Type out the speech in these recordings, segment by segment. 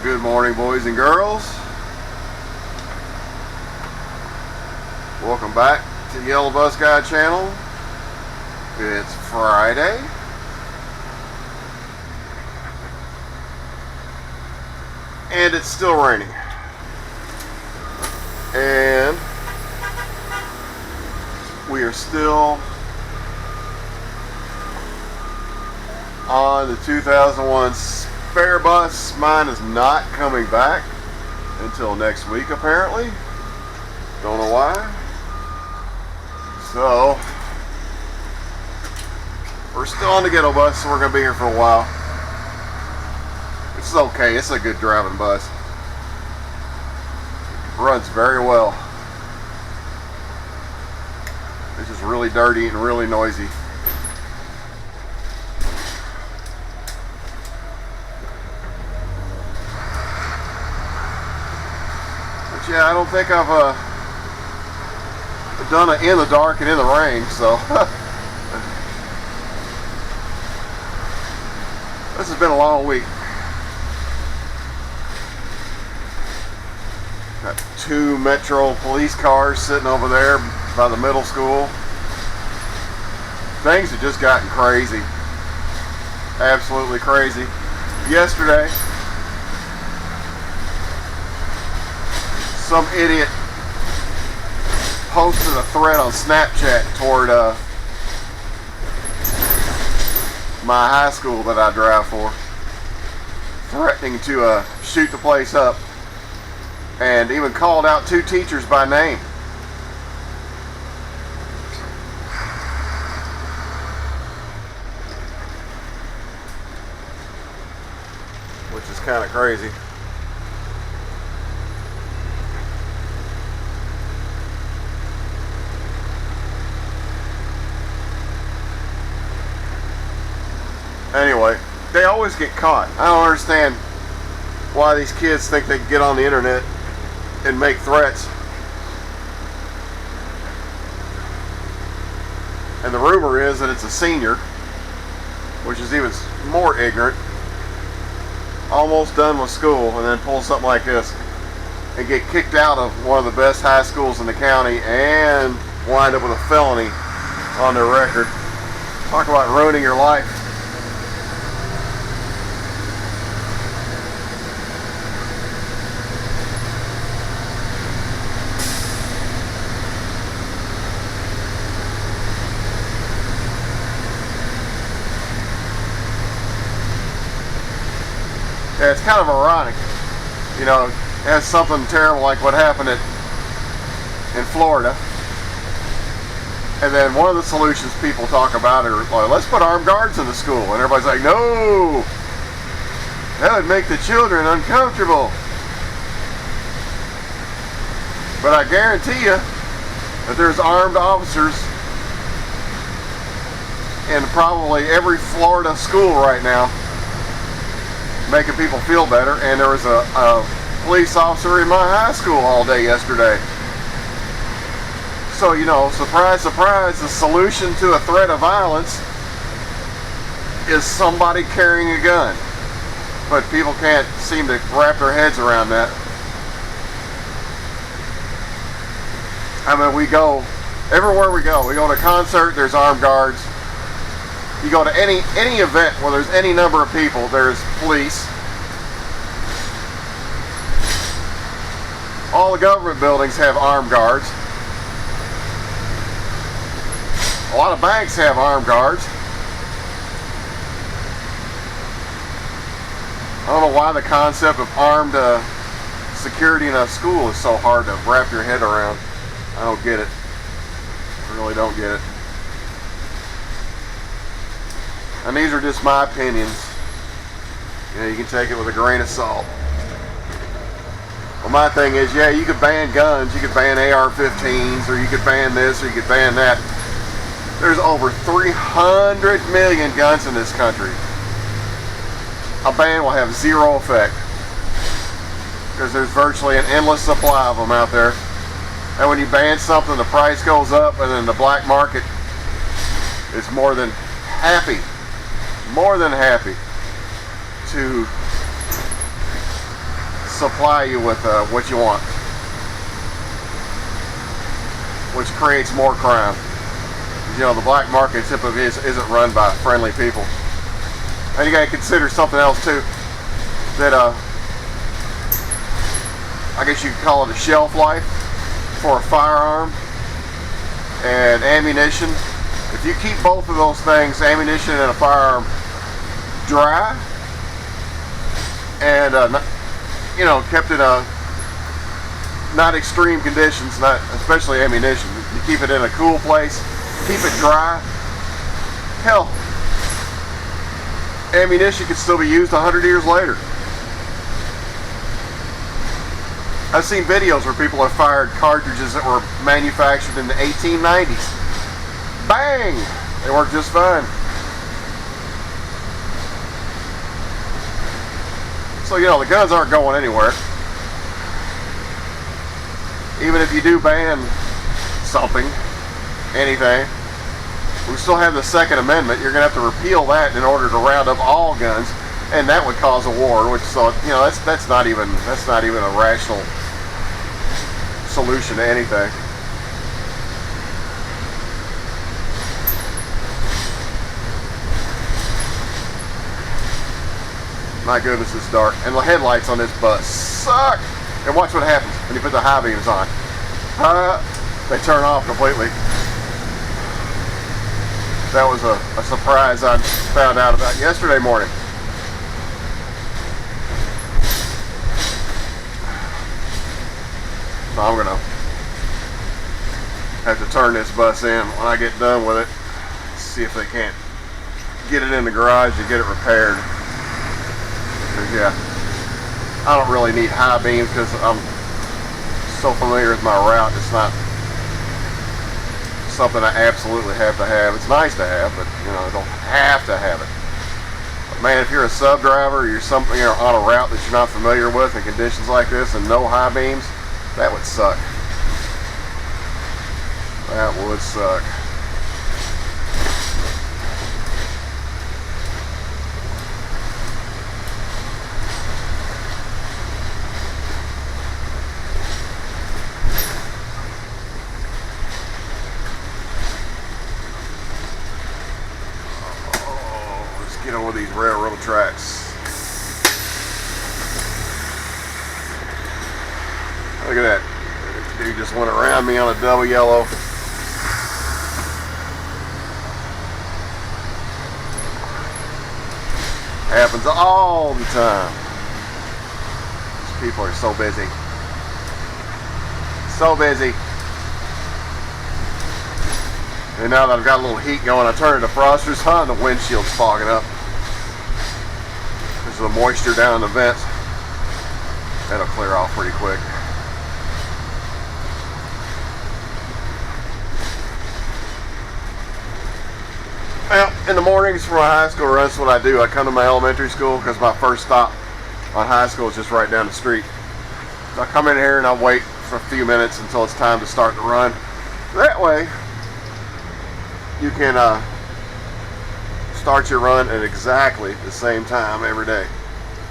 Good morning, boys and girls. Welcome back to the Yellow Bus Guy channel. It's Friday. And it's still raining. And we are still on the 2001 spare bus. Mine is not coming back until next week, apparently. Don't know why. So we're still on the ghetto bus, so we're gonna be here for a while. It's okay, it's a good driving bus. Runs very well. It's just really dirty and really noisy. But yeah, I don't think I've done it in the dark and in the rain, so this has been a long week. Got 2 Metro police cars sitting over there by the middle school. Things have just gotten crazy. Absolutely crazy. Yesterday, some idiot posted a thread on Snapchat toward my high school that I drive for, threatening to shoot the place up, and even called out 2 teachers by name. Which is kind of crazy. Anyway, they always get caught. I don't understand why these kids think they can get on the internet and make threats. And the rumor is that it's a senior, which is even more ignorant, almost done with school, and then pull something like this and get kicked out of one of the best high schools in the county and wind up with a felony on their record. Talk about ruining your life. Yeah, it's kind of ironic, you know, it has something terrible like what happened in Florida, and then one of the solutions people talk about are like, let's put armed guards in the school, and everybody's like, no, that would make the children uncomfortable. But I guarantee you that there's armed officers in probably every Florida school right now, making people feel better. And there was a police officer in my high school all day yesterday. So, you know, surprise, surprise, the solution to a threat of violence is somebody carrying a gun. But people can't seem to wrap their heads around that. I mean, we go, everywhere we go to a concert, there's armed guards. You go to any event where there's any number of people, there's police. All the government buildings have armed guards. A lot of banks have armed guards. I don't know why the concept of armed security in a school is so hard to wrap your head around. I don't get it. I really don't get it. And these are just my opinions. You know, you can take it with a grain of salt. Well, my thing is, yeah, you could ban guns, you could ban AR-15s, or you could ban this, or you could ban that. There's over 300 million guns in this country. A ban will have zero effect, because there's virtually an endless supply of them out there. And when you ban something, the price goes up, and then the black market is more than happy to supply you with what you want, which creates more crime. You know, the black market typically isn't run by friendly people. And you got to consider something else too, that I guess you could call it a shelf life for a firearm and ammunition. If you keep both of those things, ammunition and a firearm, dry and you know, kept in not extreme conditions, not especially ammunition. You keep it in a cool place, keep it dry. Hell, ammunition could still be used 100 years later. I've seen videos where people have fired cartridges that were manufactured in the 1890s. Bang! They work just fine. So, you know, the guns aren't going anywhere. Even if you do ban something, anything, we still have the Second Amendment. You're going to have to repeal that in order to round up all guns, and that would cause a war. Which, so, you know, that's not even a rational solution to anything. My goodness, it's dark. And the headlights on this bus suck. And watch what happens when you put the high beams on. They turn off completely. That was a surprise I found out about yesterday morning. So I'm gonna have to turn this bus in when I get done with it. See if they can't get it in the garage and get it repaired. Yeah, I don't really need high beams because I'm so familiar with my route. It's not something I absolutely have to have. It's nice to have, but you know, I don't have to have it. But man, if you're a sub driver, or you're something, you're on a route that you're not familiar with in conditions like this and no high beams, that would suck. That would suck. Get over these railroad tracks. Look at that. Dude just went around me on a double yellow. Happens all the time. These people are so busy. So busy. And now that I've got a little heat going, I turn the defrosters on, the windshield's fogging up. There's the moisture down in the vents. That'll clear off pretty quick. Well, in the mornings for my high school run, that's what I do. I come to my elementary school because my first stop on high school is just right down the street. So I come in here and I wait for a few minutes until it's time to start the run. That way, you can start your run at exactly the same time every day,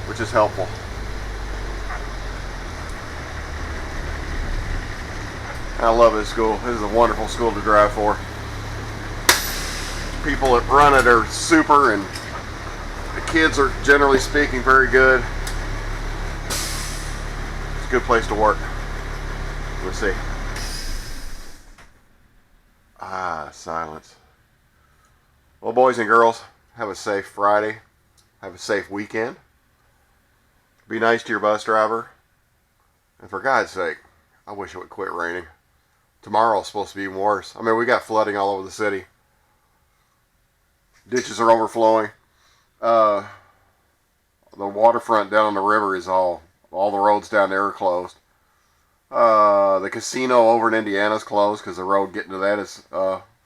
which is helpful. I love this school. This is a wonderful school to drive for. People that run it are super, and the kids are, generally speaking, very good. It's a good place to work. Let's see. Silence. Well, boys and girls, have a safe Friday. Have a safe weekend. Be nice to your bus driver. And for God's sake, I wish it would quit raining. Tomorrow's supposed to be even worse. I mean, we got flooding all over the city. Ditches are overflowing. The waterfront down on the river is all the roads down there are closed. The casino over in Indiana is closed because the road getting to that is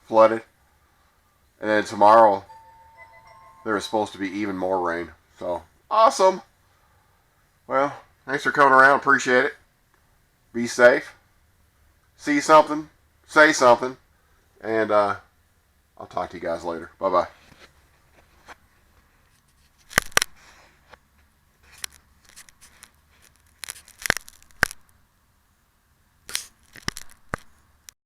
flooded. And then tomorrow, there is supposed to be even more rain. So, awesome. Well, thanks for coming around. Appreciate it. Be safe. See something. Say something. And I'll talk to you guys later. Bye-bye.